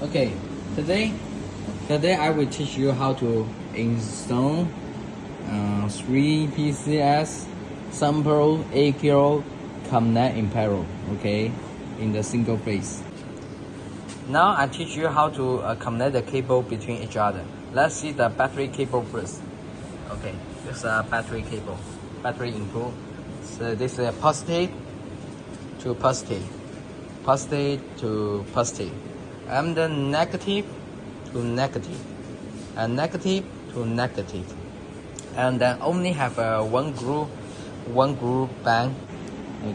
Okay, today I will teach you how to install 3 PCS sample AKO connect in parallel, okay, in the single phase. Now I teach you how to connect the cable between each other. Let's see the battery cable first. Okay, this is a battery cable, battery input. So this is a positive to positive, positive to positive, and then negative to negative, and negative to negative, and then only have one group band.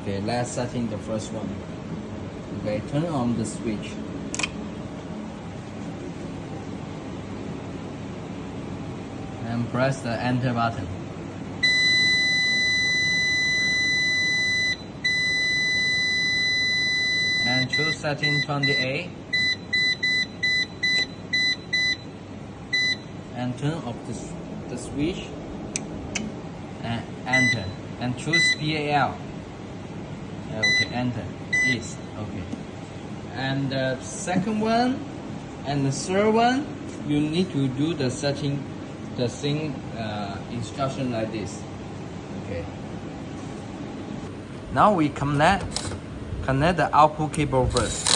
Okay, let's set in the first one. Okay, turn on the switch. And press the enter button. And choose setting 28. And turn off the switch. And enter. And choose PAL. Okay, enter. Yes, okay. And the second one and the third one, you need to do the setting, the same instruction like this. Okay. Now we connect the output cable first.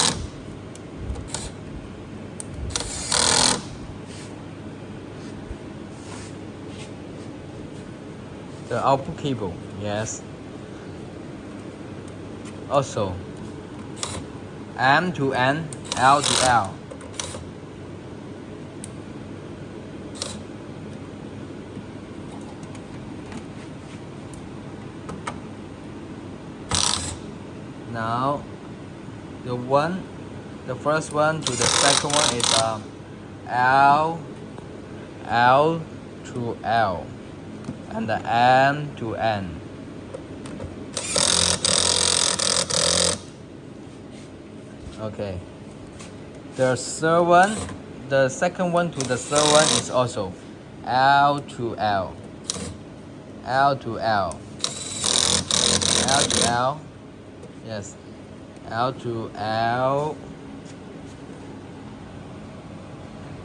The output cable, yes. Also, M to N, L to L. Now, the first one to the second one is L to L, and the M to N. Okay. The second one to the third one is also L to L, L to L, L to L. Yes, L to L,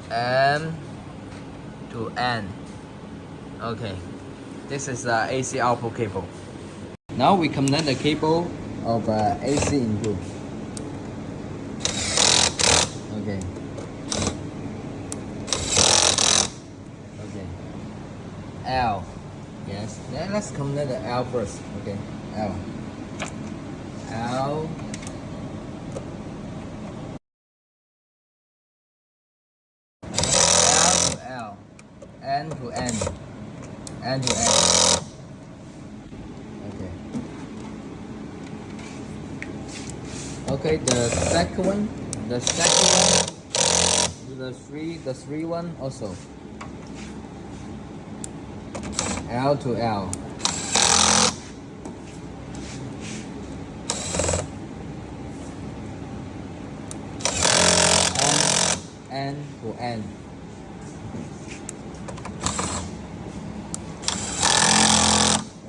M to N. Okay, this is the AC output cable. Now we connect the cable of AC input. Okay. Okay. L. Yes. Then let's connect the L first. Okay. L. L. L to L. N to N. N to N. Okay. Okay, the second one to the three one also. L to L. N to N.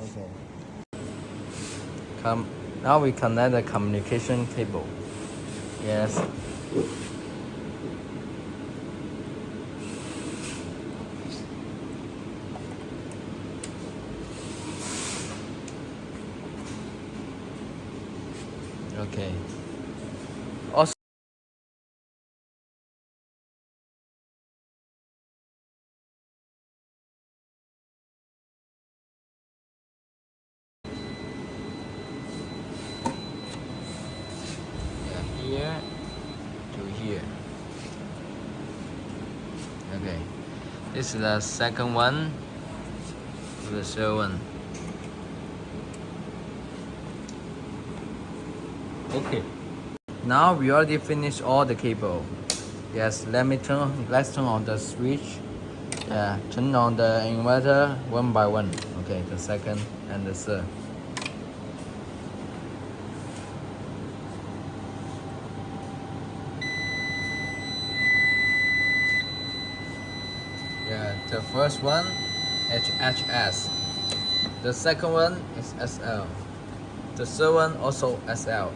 Okay. Now we connect the communication cable. Yes. Okay. Also, here to here. Okay, this is the second one to the third one. Okay, now we already finished all the cable. Yes, let's turn on the switch. Turn on the inverter one by one. Okay, the second and the third. Yeah, the first one HHS, the second one is SL, the third one also SL,